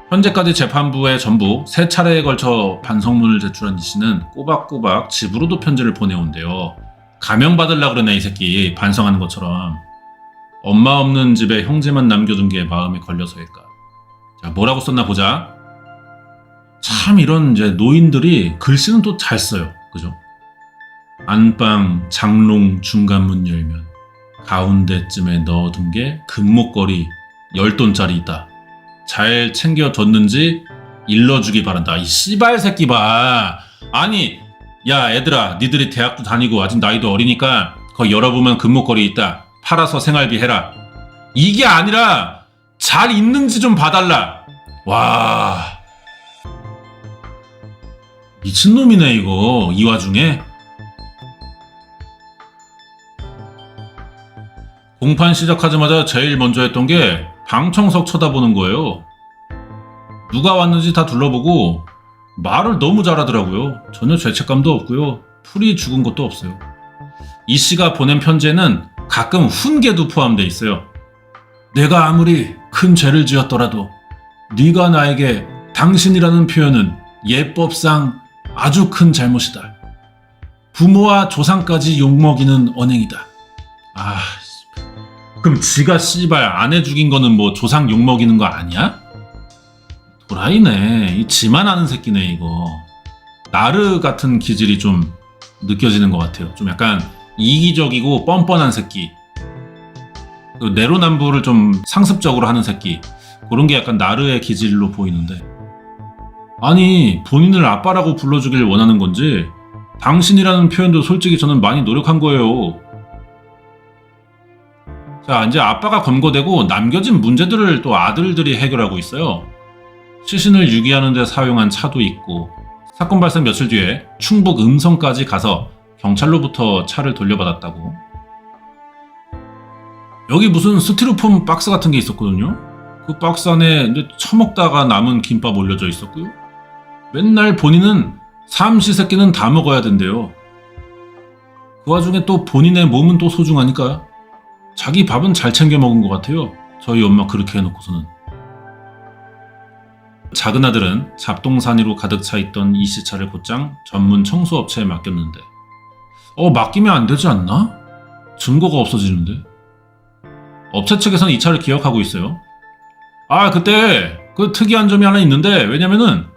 Speaker 1: 현재까지 재판부에 전부 3차례에 걸쳐 반성문을 제출한 이 씨는 꼬박꼬박 집으로도 편지를 보내온대요. 감형받으려고 그러네 이 새끼. 반성하는 것처럼. 엄마 없는 집에 형제만 남겨둔 게 마음에 걸려서일까. 자, 뭐라고 썼나 보자. 참 이런 이제 노인들이 글씨는 또 잘 써요. 그죠? 안방 장롱 중간문 열면 가운데쯤에 넣어둔 게 금목걸이 10돈짜리 있다. 잘 챙겨뒀는지 일러주기 바란다. 이 씨발 새끼 봐. 아니, 야 애들아, 니들이 대학도 다니고 아직 나이도 어리니까 거기 열어보면 금목걸이 있다. 팔아서 생활비 해라. 이게 아니라 잘 있는지 좀 봐달라. 와, 미친놈이네 이거. 이 와중에 공판 시작하자마자 제일 먼저 했던 게 방청석 쳐다보는 거예요. 누가 왔는지 다 둘러보고 말을 너무 잘하더라고요. 전혀 죄책감도 없고요. 풀이 죽은 것도 없어요. 이 씨가 보낸 편지에는 가끔 훈계도 포함되어 있어요. 내가 아무리 큰 죄를 지었더라도 네가 나에게 당신이라는 표현은 예법상 아주 큰 잘못이다. 부모와 조상까지 욕먹이는 언행이다. 그럼 지가 씨발 아내 죽인 거는 뭐 조상 욕먹이는 거 아니야? 도라이네. 이 지만 아는 새끼네 이거. 나르 같은 기질이 좀 느껴지는 것 같아요. 좀 약간 이기적이고 뻔뻔한 새끼. 내로남불을 좀 상습적으로 하는 새끼. 그런 게 약간 나르의 기질로 보이는데, 아니 본인을 아빠라고 불러주길 원하는 건지 당신이라는 표현도 솔직히 저는 많이 노력한 거예요. 자, 이제 아빠가 검거되고 남겨진 문제들을 또 아들들이 해결하고 있어요. 시신을 유기하는 데 사용한 차도 있고, 사건 발생 며칠 뒤에 충북 음성까지 가서 경찰로부터 차를 돌려받았다고. 여기 무슨 스티로폼 박스 같은 게 있었거든요. 그 박스 안에 이제 처먹다가 남은 김밥 올려져 있었고요. 맨날 본인은 삼시세끼는 다 먹어야 된대요. 그 와중에 또 본인의 몸은 또 소중하니까 자기 밥은 잘 챙겨 먹은 것 같아요. 저희 엄마 그렇게 해놓고서는. 작은 아들은 잡동사니로 가득 차 있던 이 씨 차를 곧장 전문 청소업체에 맡겼는데, 맡기면 안 되지 않나? 증거가 없어지는데. 업체 측에서는 이 차를 기억하고 있어요. 그때 그 특이한 점이 하나 있는데, 왜냐면은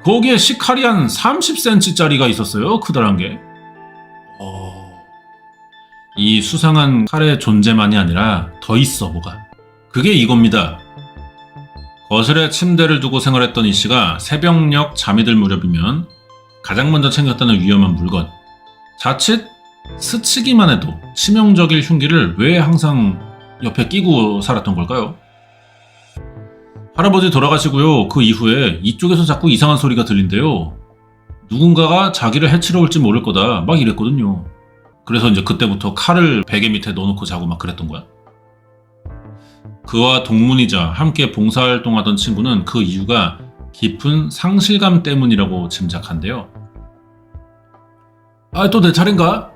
Speaker 1: 거기에 시칼이 한 30cm짜리가 있었어요. 크다란 게. 이 수상한 칼의 존재만이 아니라 더 있어 뭐가. 그게 이겁니다. 거실에 침대를 두고 생활했던 이 씨가 새벽녘 잠이 들 무렵이면 가장 먼저 챙겼다는 위험한 물건, 자칫 스치기만 해도 치명적일 흉기를 왜 항상 옆에 끼고 살았던 걸까요? 할아버지 돌아가시고요. 그 이후에 이쪽에서 자꾸 이상한 소리가 들린대요. 누군가가 자기를 해치러 올지 모를 거다 막 이랬거든요. 그래서 이제 그때부터 칼을 베개 밑에 넣어놓고 자고 막 그랬던 거야. 그와 동문이자 함께 봉사활동하던 친구는 그 이유가 깊은 상실감 때문이라고 짐작한대요. 아, 또 내 차례인가?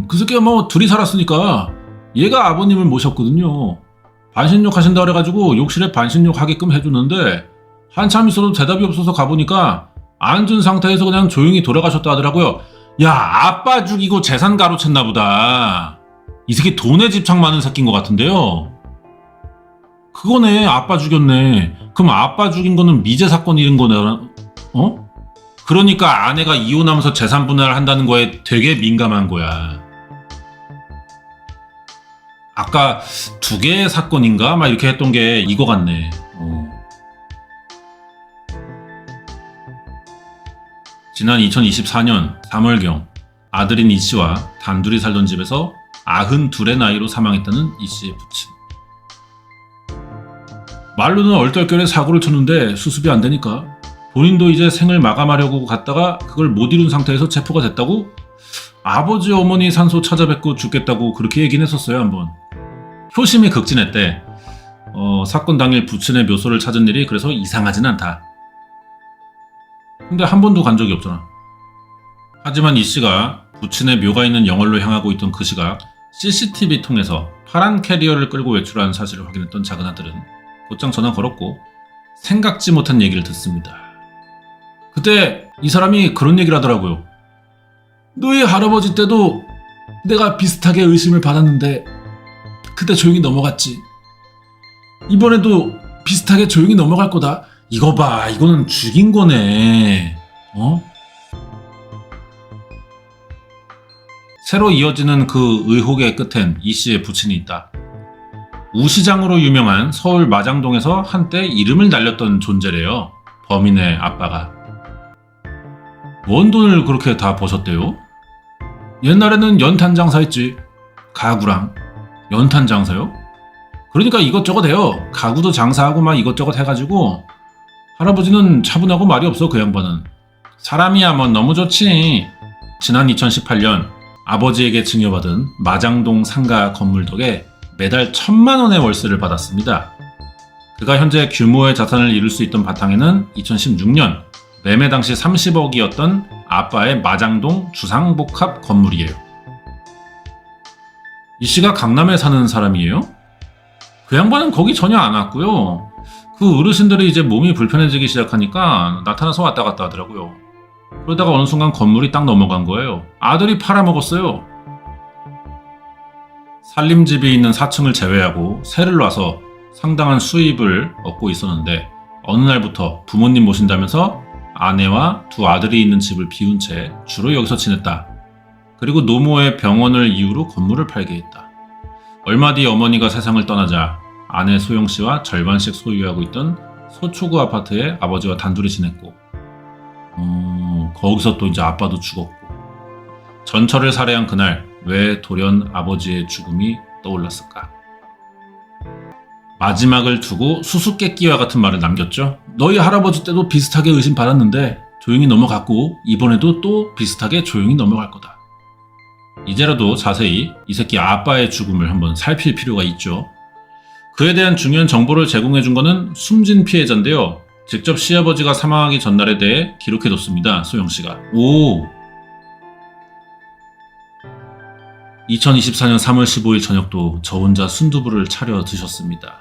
Speaker 1: 그 새끼가 뭐 둘이 살았으니까 얘가 아버님을 모셨거든요. 반신욕 하신다 그래가지고 욕실에 반신욕 하게끔 해줬는데 한참 있어도 대답이 없어서 가보니까 앉은 상태에서 그냥 조용히 돌아가셨다 하더라고요. 야, 아빠 죽이고 재산 가로챘나 보다. 이 새끼 돈에 집착 많은 새끼인 것 같은데요. 그거네, 아빠 죽였네. 그럼 아빠 죽인 거는 미제 사건 일인 거네. 어? 그러니까 아내가 이혼하면서 재산 분할을 한다는 거에 되게 민감한 거야. 아까 2개의 사건인가? 막 이렇게 했던 게 이거 같네. 지난 2024년 3월경 아들인 이 씨와 단둘이 살던 집에서 92의 나이로 사망했다는 이 씨의 부친. 말로는 얼떨결에 사고를 쳤는데 수습이 안 되니까 본인도 이제 생을 마감하려고 갔다가 그걸 못 이룬 상태에서 체포가 됐다고? 아버지 어머니 산소 찾아뵙고 죽겠다고 그렇게 얘기는 했었어요 한번. 효심이 극진했대. 사건 당일 부친의 묘소를 찾은 일이 그래서 이상하진 않다. 근데 한 번도 간 적이 없잖아. 하지만 이 씨가 부친의 묘가 있는 영월로 향하고 있던 그 시각 CCTV 통해서 파란 캐리어를 끌고 외출한 사실을 확인했던 작은 아들은 곧장 전화 걸었고 생각지 못한 얘기를 듣습니다. 그때 이 사람이 그런 얘기를 하더라고요. 너희 할아버지 때도 내가 비슷하게 의심을 받았는데 그때 조용히 넘어갔지. 이번에도 비슷하게 조용히 넘어갈 거다. 이거 봐, 이거는 죽인 거네. 새로 이어지는 그 의혹의 끝엔 이 씨의 부친이 있다. 우시장으로 유명한 서울 마장동에서 한때 이름을 날렸던 존재래요. 범인의 아빠가. 뭔 돈을 그렇게 다 버셨대요? 옛날에는 연탄 장사했지. 가구랑. 연탄 장사요? 그러니까 이것저것 해요. 가구도 장사하고 막 이것저것 해가지고 할아버지는 차분하고 말이 없어. 그 양반은. 사람이야 뭐 너무 좋지. 지난 2018년 아버지에게 증여받은 마장동 상가 건물 덕에 매달 1,000만 원의 월세를 받았습니다. 그가 현재 규모의 자산을 이룰 수 있던 바탕에는 2016년 매매 당시 30억이었던 아빠의 마장동 주상복합 건물이에요. 이 씨가 강남에 사는 사람이에요? 그 양반은 거기 전혀 안 왔고요. 그 어르신들이 이제 몸이 불편해지기 시작하니까 나타나서 왔다 갔다 하더라고요. 그러다가 어느 순간 건물이 딱 넘어간 거예요. 아들이 팔아먹었어요. 살림집이 있는 4층을 제외하고 세를 놔서 상당한 수입을 얻고 있었는데 어느 날부터 부모님 모신다면서 아내와 2 아들이 있는 집을 비운 채 주로 여기서 지냈다. 그리고 노모의 병원을 이유로 건물을 팔게 했다. 얼마 뒤 어머니가 세상을 떠나자 아내 소영씨와 절반씩 소유하고 있던 서초구 아파트에 아버지와 단둘이 지냈고 거기서 또 이제 아빠도 죽었고 전철을 살해한 그날 왜 돌연 아버지의 죽음이 떠올랐을까? 마지막을 두고 수수께끼와 같은 말을 남겼죠. 너희 할아버지 때도 비슷하게 의심받았는데 조용히 넘어갔고 이번에도 또 비슷하게 조용히 넘어갈 거다. 이제라도 자세히 이 새끼 아빠의 죽음을 한번 살필 필요가 있죠. 그에 대한 중요한 정보를 제공해 준 거는 숨진 피해자인데요. 직접 시아버지가 사망하기 전날에 대해 기록해뒀습니다. 소영씨가. 2024년 3월 15일 저녁도 저 혼자 순두부를 차려 드셨습니다.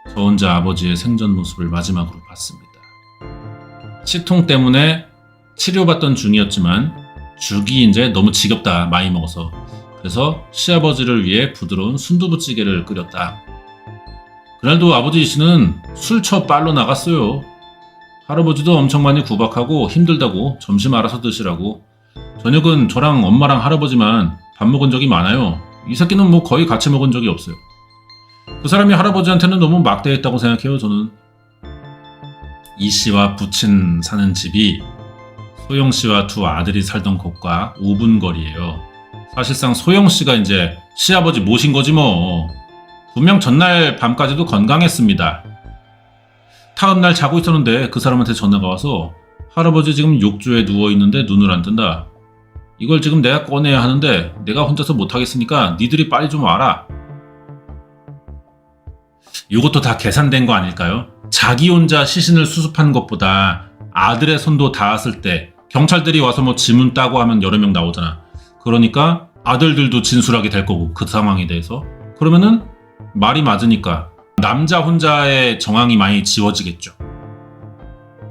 Speaker 1: 저 혼자 아버지의 생전 모습을 마지막으로 봤습니다. 치통 때문에 치료받던 중이었지만 죽이 이제 너무 지겹다, 많이 먹어서. 그래서 시아버지를 위해 부드러운 순두부찌개를 끓였다. 그날도 아버지 씨는 술처 빨로 나갔어요. 할아버지도 엄청 많이 구박하고 힘들다고 점심 알아서 드시라고. 저녁은 저랑 엄마랑 할아버지만 밥 먹은 적이 많아요. 이 새끼는 뭐 거의 같이 먹은 적이 없어요. 그 사람이 할아버지한테는 너무 막대했다고 생각해요, 저는. 이 씨와 부친 사는 집이 소영 씨와 2 아들이 살던 곳과 5분 거리예요. 사실상 소영 씨가 이제 시아버지 모신 거지 뭐. 분명 전날 밤까지도 건강했습니다. 다음날 자고 있었는데 그 사람한테 전화가 와서 할아버지 지금 욕조에 누워있는데 눈을 안 뜬다. 이걸 지금 내가 꺼내야 하는데 내가 혼자서 못하겠으니까 니들이 빨리 좀 와라. 이것도 다 계산된 거 아닐까요? 자기 혼자 시신을 수습하는 것보다 아들의 손도 닿았을 때 경찰들이 와서 뭐 지문 따고 하면 여러 명 나오잖아. 그러니까 아들들도 진술하게 될 거고 그 상황에 대해서. 그러면은 말이 맞으니까 남자 혼자의 정황이 많이 지워지겠죠.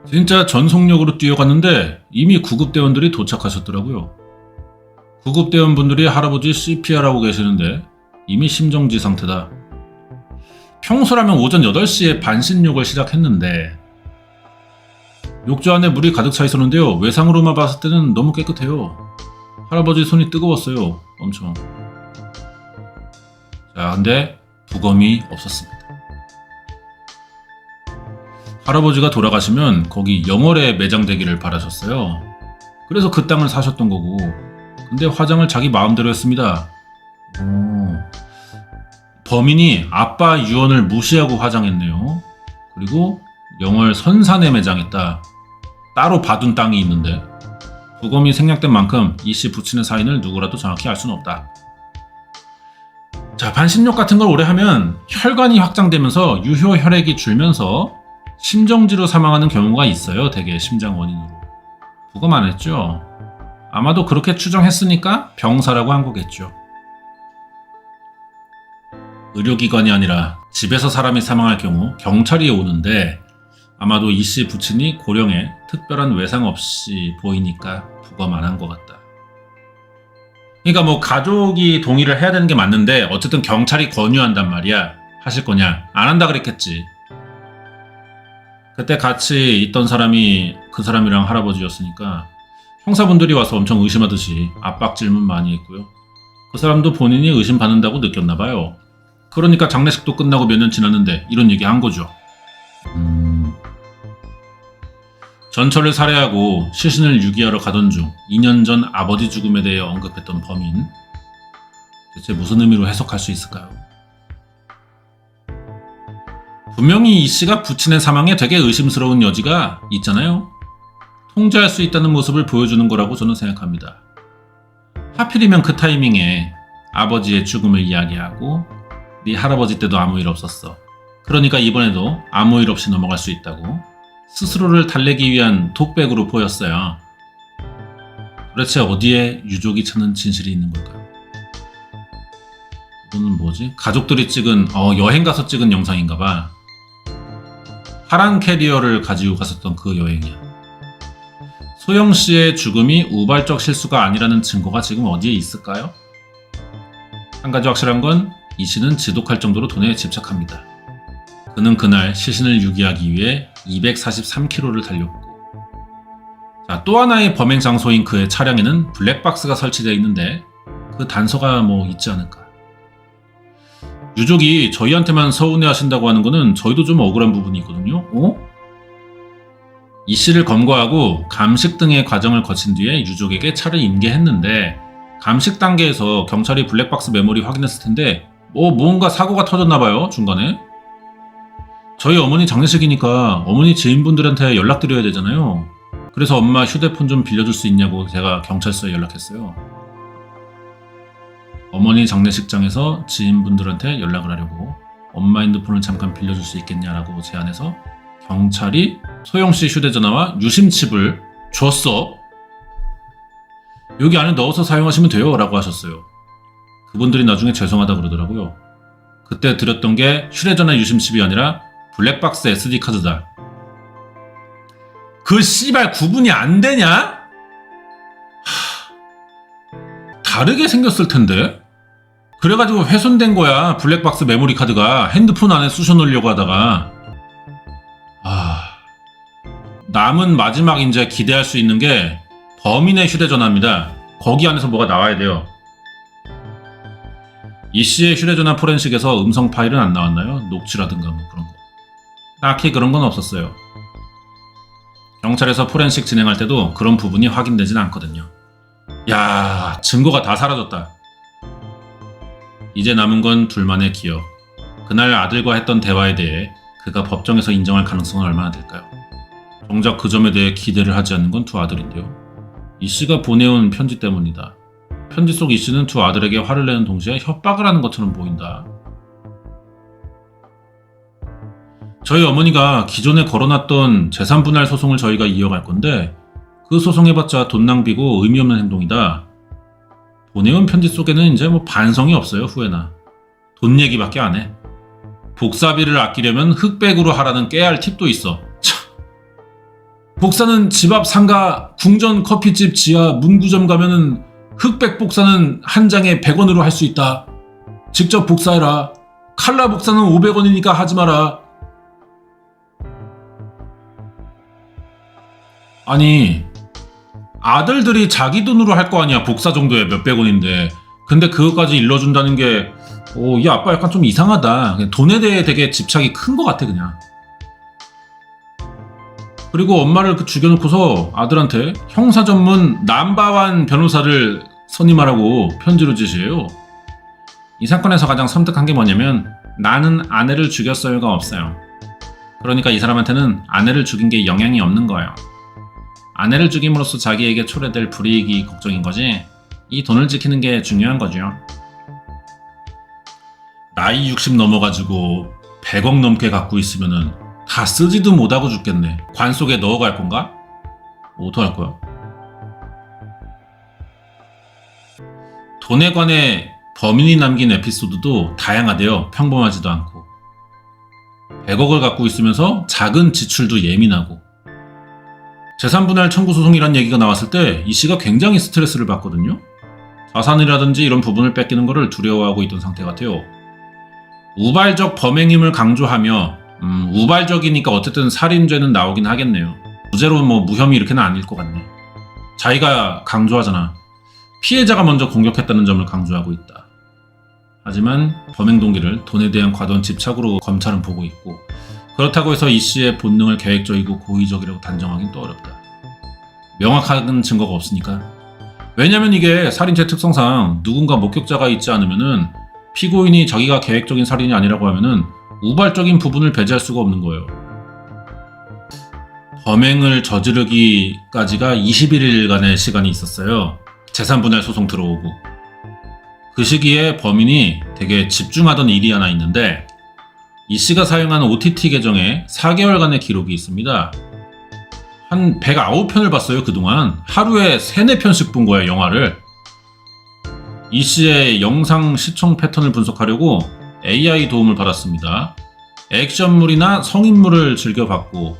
Speaker 1: 진짜 전속력으로 뛰어갔는데 이미 구급대원들이 도착하셨더라고요. 구급대원분들이 할아버지 CPR하고 계시는데 이미 심정지 상태다. 평소라면 오전 8시에 반신욕을 시작했는데 욕조 안에 물이 가득 차 있었는데요. 외상으로만 봤을 때는 너무 깨끗해요. 할아버지 손이 뜨거웠어요. 엄청. 자, 근데 부검이 없었습니다. 할아버지가 돌아가시면 거기 영월에 매장되기를 바라셨어요. 그래서 그 땅을 사셨던 거고. 근데 화장을 자기 마음대로 했습니다. 범인이 아빠 유언을 무시하고 화장했네요. 그리고 영월 선산에 매장했다. 따로 봐둔 땅이 있는데 부검이 생략된 만큼 이씨 부친의 사인을 누구라도 정확히 알 수는 없다. 자, 반신욕 같은 걸 오래 하면 혈관이 확장되면서 유효 혈액이 줄면서 심정지로 사망하는 경우가 있어요. 대개 심장 원인으로. 부검 안 했죠? 아마도 그렇게 추정했으니까 병사라고 한 거겠죠. 의료기관이 아니라 집에서 사람이 사망할 경우 경찰이 오는데 아마도 이씨 부친이 고령에 특별한 외상 없이 보이니까 부검 안 한 것 같다. 그러니까 뭐 가족이 동의를 해야 되는 게 맞는데 어쨌든 경찰이 권유한단 말이야. 하실 거냐? 안 한다 그랬겠지. 그때 같이 있던 사람이 그 사람이랑 할아버지였으니까 형사분들이 와서 엄청 의심하듯이 압박 질문 많이 했고요. 그 사람도 본인이 의심받는다고 느꼈나 봐요. 그러니까 장례식도 끝나고 몇 년 지났는데 이런 얘기 한 거죠. 전처를 살해하고 시신을 유기하러 가던 중 2년 전 아버지 죽음에 대해 언급했던 범인. 대체 무슨 의미로 해석할 수 있을까요? 분명히 이 씨가 부친의 사망에 되게 의심스러운 여지가 있잖아요. 통제할 수 있다는 모습을 보여주는 거라고 저는 생각합니다. 하필이면 그 타이밍에 아버지의 죽음을 이야기하고 네 할아버지 때도 아무 일 없었어. 그러니까 이번에도 아무 일 없이 넘어갈 수 있다고 스스로를 달래기 위한 독백으로 보였어요. 도대체 어디에 유족이 찾는 진실이 있는 걸까요? 이거는 뭐지? 가족들이 찍은 여행 가서 찍은 영상인가 봐. 파란 캐리어를 가지고 갔었던 그 여행이야. 소영 씨의 죽음이 우발적 실수가 아니라는 증거가 지금 어디에 있을까요? 한 가지 확실한 건 이 씨는 지독할 정도로 돈에 집착합니다. 그는 그날 시신을 유기하기 위해 243km를 달렸고, 자, 또 하나의 범행 장소인 그의 차량에는 블랙박스가 설치되어 있는데 그 단서가 뭐 있지 않을까. 유족이 저희한테만 서운해하신다고 하는 거는 저희도 좀 억울한 부분이 있거든요. 이 씨를 검거하고 감식 등의 과정을 거친 뒤에 유족에게 차를 인계했는데 감식 단계에서 경찰이 블랙박스 메모리 확인했을 텐데 뭔가 사고가 터졌나봐요. 중간에. 저희 어머니 장례식이니까 어머니 지인분들한테 연락드려야 되잖아요. 그래서 엄마 휴대폰 좀 빌려줄 수 있냐고 제가 경찰서에 연락했어요. 어머니 장례식장에서 지인분들한테 연락을 하려고 엄마 핸드폰을 잠깐 빌려줄 수 있겠냐라고 제안해서 경찰이 소영씨 휴대전화와 유심칩을 줬어. 여기 안에 넣어서 사용하시면 돼요 라고 하셨어요. 그분들이 나중에 죄송하다 그러더라고요. 그때 드렸던 게 휴대전화 유심칩이 아니라 블랙박스 SD카드다. 그 씨발 구분이 안 되냐? 다르게 생겼을 텐데? 그래가지고 훼손된 거야. 블랙박스 메모리 카드가 핸드폰 안에 쑤셔 넣으려고 하다가. 남은 마지막 이제 기대할 수 있는 게 범인의 휴대전화입니다. 거기 안에서 뭐가 나와야 돼요. 이 씨의 휴대전화 포렌식에서 음성 파일은 안 나왔나요? 녹취라든가 뭐 그런 거. 딱히 그런 건 없었어요. 경찰에서 포렌식 진행할 때도 그런 부분이 확인되진 않거든요. 야, 증거가 다 사라졌다. 이제 남은 건 둘만의 기억. 그날 아들과 했던 대화에 대해 그가 법정에서 인정할 가능성은 얼마나 될까요? 정작 그 점에 대해 기대를 하지 않는 건 두 아들인데요. 이 씨가 보내온 편지 때문이다. 편지 속 이 씨는 두 아들에게 화를 내는 동시에 협박을 하는 것처럼 보인다. 저희 어머니가 기존에 걸어놨던 재산분할 소송을 저희가 이어갈 건데 그 소송해봤자 돈 낭비고 의미 없는 행동이다. 보내온 편지 속에는 이제 반성이 없어요. 후회나. 돈 얘기밖에 안 해. 복사비를 아끼려면 흑백으로 하라는 깨알 팁도 있어. 참. 복사는 집 앞 상가, 궁전 커피집 지하 문구점 가면은 흑백 복사는 한 장에 100원으로 할 수 있다. 직접 복사해라. 칼라 복사는 500원이니까 하지 마라. 아니, 아들들이 자기 돈으로 할 거 아니야. 복사 정도에 몇백 원인데. 근데 그것까지 일러준다는 게, 이 아빠 약간 좀 이상하다. 그냥 돈에 대해 되게 집착이 큰 것 같아, 그냥. 그리고 엄마를 죽여놓고서 아들한테 형사 전문 넘버원 변호사를 선임하라고 편지로 지시해요. 이 사건에서 가장 섬뜩한 게 뭐냐면 나는 아내를 죽였어요가 없어요. 그러니까 이 사람한테는 아내를 죽인 게 영향이 없는 거예요. 아내를 죽임으로써 자기에게 초래될 불이익이 걱정인 거지 이 돈을 지키는 게 중요한 거죠. 나이 60 넘어가지고 100억 넘게 갖고 있으면은 다 쓰지도 못하고 죽겠네. 관 속에 넣어갈 건가? 어떡할 거야? 돈에 관해 범인이 남긴 에피소드도 다양하대요. 평범하지도 않고. 100억을 갖고 있으면서 작은 지출도 예민하고. 재산분할 청구 소송이란 얘기가 나왔을 때 이 씨가 굉장히 스트레스를 받거든요. 자산이라든지 이런 부분을 뺏기는 것을 두려워하고 있던 상태 같아요. 우발적 범행임을 강조하며 우발적이니까 어쨌든 살인죄는 나오긴 하겠네요. 무죄로 무혐의 이렇게는 아닐 것 같네. 자기가 강조하잖아. 피해자가 먼저 공격했다는 점을 강조하고 있다. 하지만 범행 동기를 돈에 대한 과도한 집착으로 검찰은 보고 있고 그렇다고 해서 이 씨의 본능을 계획적이고 고의적이라고 단정하긴 또 어렵다. 명확한 증거가 없으니까. 왜냐면 이게 살인죄 특성상 누군가 목격자가 있지 않으면은 피고인이 자기가 계획적인 살인이 아니라고 하면은 우발적인 부분을 배제할 수가 없는 거예요. 범행을 저지르기까지가 21일간의 시간이 있었어요. 재산분할 소송 들어오고. 그 시기에 범인이 되게 집중하던 일이 하나 있는데 이 씨가 사용한 OTT 계정에 4개월간의 기록이 있습니다. 한 109편을 봤어요, 그동안. 하루에 3, 4편씩 본 거예요, 영화를. 이 씨의 영상 시청 패턴을 분석하려고 AI 도움을 받았습니다. 액션물이나 성인물을 즐겨봤고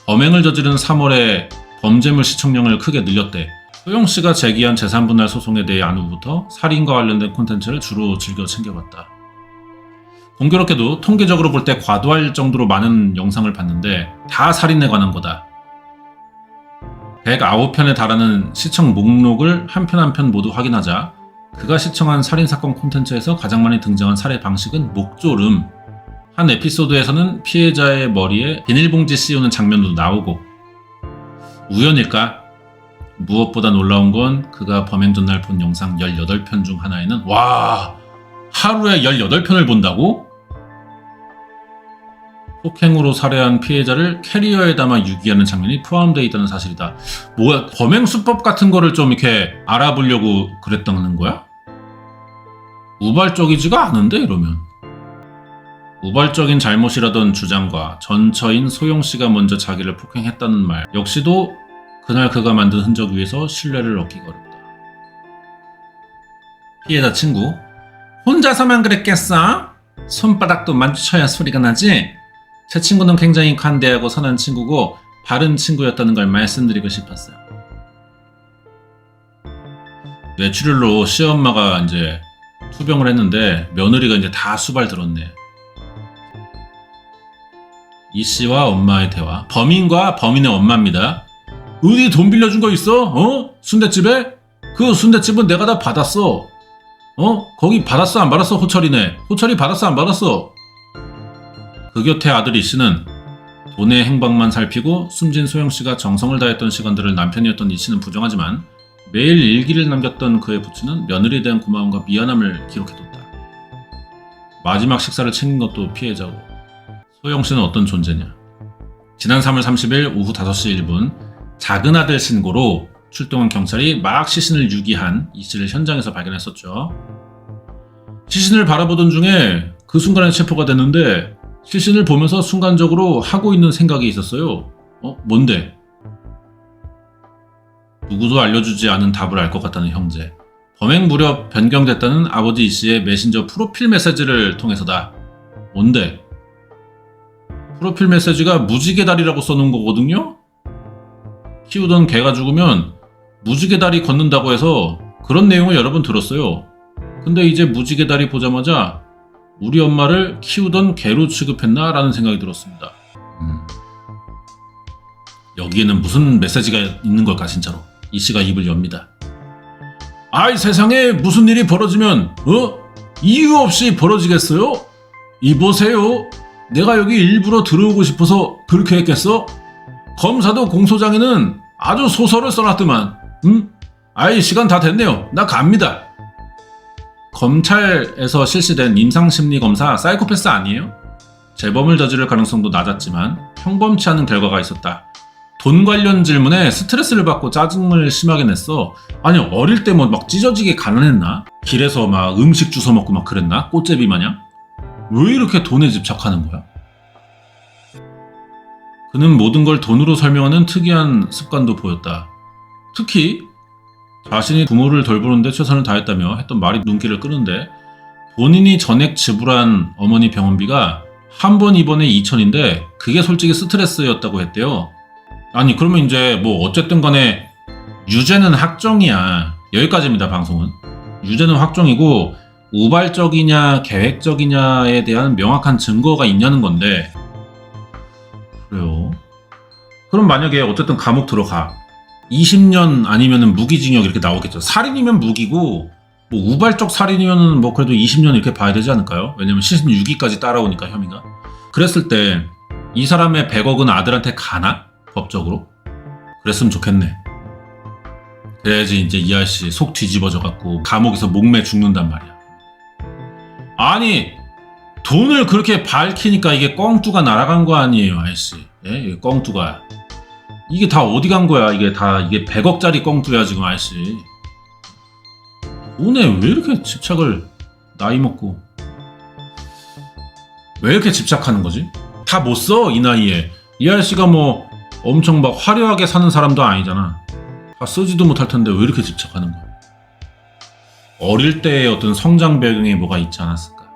Speaker 1: 범행을 저지른 3월에 범죄물 시청량을 크게 늘렸대. 소영 씨가 제기한 재산분할 소송에 대해 안 후부터 살인과 관련된 콘텐츠를 주로 즐겨 챙겨봤다. 공교롭게도 통계적으로 볼 때 과도할 정도로 많은 영상을 봤는데 다 살인에 관한 거다. 109편에 달하는 시청 목록을 한 편 한 편 모두 확인하자 그가 시청한 살인사건 콘텐츠에서 가장 많이 등장한 살해 방식은 목조름. 한 에피소드에서는 피해자의 머리에 비닐봉지 씌우는 장면도 나오고. 우연일까? 무엇보다 놀라운 건 그가 범행 전날 본 영상 18편 중 하나에는 와, 하루에 18편을 본다고? 폭행으로 살해한 피해자를 캐리어에 담아 유기하는 장면이 포함되어 있다는 사실이다. 뭐야, 범행 수법 같은 거를 좀 이렇게 알아보려고 그랬다는 거야? 우발적이지가 않은데 이러면. 우발적인 잘못이라던 주장과 전처인 소영 씨가 먼저 자기를 폭행했다는 말 역시도 그날 그가 만든 흔적 위에서 신뢰를 얻기가 어렵다. 피해자 친구, 혼자서만 그랬겠어? 손바닥도 마주쳐야 소리가 나지? 제 친구는 굉장히 관대하고 선한 친구고 바른 친구였다는 걸 말씀드리고 싶었어요. 뇌출혈로 시엄마가 이제 투병을 했는데 며느리가 이제 다 수발 들었네. 이 씨와 엄마의 대화. 범인과 범인의 엄마입니다. 어디 돈 빌려준 거 있어? 순댓집에? 그 순댓집은 내가 다 받았어. 거기 받았어 안 받았어? 호철이네. 호철이 받았어 안 받았어? 그 곁에 아들 이 씨는 돈의 행방만 살피고 숨진 소영 씨가 정성을 다했던 시간들을 남편이었던 이 씨는 부정하지만 매일 일기를 남겼던 그의 부친은 며느리에 대한 고마움과 미안함을 기록해뒀다. 마지막 식사를 챙긴 것도 피해자고. 소영 씨는 어떤 존재냐? 지난 3월 30일 오후 5시 1분 작은 아들 신고로 출동한 경찰이 막 시신을 유기한 이 씨를 현장에서 발견했었죠. 시신을 바라보던 중에 그 순간에 체포가 됐는데 시신을 보면서 순간적으로 하고 있는 생각이 있었어요. 뭔데? 누구도 알려주지 않은 답을 알 것 같다는 형제. 범행 무렵 변경됐다는 아버지 이 씨의 메신저 프로필 메시지를 통해서다. 뭔데? 프로필 메시지가 무지개 다리라고 써놓은 거거든요? 키우던 개가 죽으면 무지개 다리 걷는다고 해서 그런 내용을 여러 번 들었어요. 근데 이제 무지개 다리 보자마자 우리 엄마를 키우던 개로 취급했나? 라는 생각이 들었습니다. 여기에는 무슨 메시지가 있는 걸까 진짜로. 이 씨가 입을 엽니다. 아이 세상에 무슨 일이 벌어지면 이유 없이 벌어지겠어요? 이보세요. 내가 여기 일부러 들어오고 싶어서 그렇게 했겠어? 검사도 공소장에는 아주 소설을 써놨더만. 아이 시간 다 됐네요. 나 갑니다. 검찰에서 실시된 임상심리검사 사이코패스 아니에요? 재범을 저지를 가능성도 낮았지만 평범치 않은 결과가 있었다. 돈 관련 질문에 스트레스를 받고 짜증을 심하게 냈어. 아니 어릴 때 뭐 막 찢어지게 가난했나? 길에서 막 음식 주워 먹고 막 그랬나? 꽃제비 마냥? 왜 이렇게 돈에 집착하는 거야? 그는 모든 걸 돈으로 설명하는 특이한 습관도 보였다. 특히 자신이 부모를 돌보는데 최선을 다했다며 했던 말이 눈길을 끄는데 본인이 전액 지불한 어머니 병원비가 한 번 입원에 2,000인데 그게 솔직히 스트레스였다고 했대요. 아니 그러면 이제 뭐 어쨌든 간에 유죄는 확정이야. 여기까지입니다. 방송은. 유죄는 확정이고 우발적이냐 계획적이냐에 대한 명확한 증거가 있냐는 건데 그래요. 그럼 만약에 어쨌든 감옥 들어가 20년 아니면은 무기징역 이렇게 나오겠죠. 살인이면 무기고 뭐 우발적 살인이면은 뭐 그래도 20년 이렇게 봐야 되지 않을까요? 왜냐면 시신 유기까지 따라오니까 혐의가. 그랬을 때 이 사람의 100억은 아들한테 가나? 법적으로? 그랬으면 좋겠네. 그래야지 이제 이 아저씨 속 뒤집어져 갖고 감옥에서 목매 죽는단 말이야. 아니 돈을 그렇게 밝히니까 이게 꽁투가 날아간 거 아니에요 아저씨. 예? 이게 꽁투가 이게 다 어디 간 거야. 이게 100억짜리 꽁투야 지금 아저씨. 돈에 왜 이렇게 집착을 나이 먹고 왜 이렇게 집착하는 거지? 다 못 써 이 나이에. 이 아저씨가 뭐 엄청 막 화려하게 사는 사람도 아니잖아. 다 쓰지도 못할 텐데 왜 이렇게 집착하는 거야? 어릴 때의 어떤 성장 배경에 뭐가 있지 않았을까?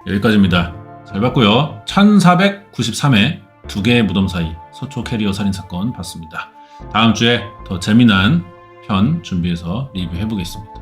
Speaker 1: 여기까지입니다. 잘 봤고요. 1493회 두 개의 무덤 사이 서초 캐리어 살인사건 봤습니다. 다음 주에 더 재미난 편 준비해서 리뷰해보겠습니다.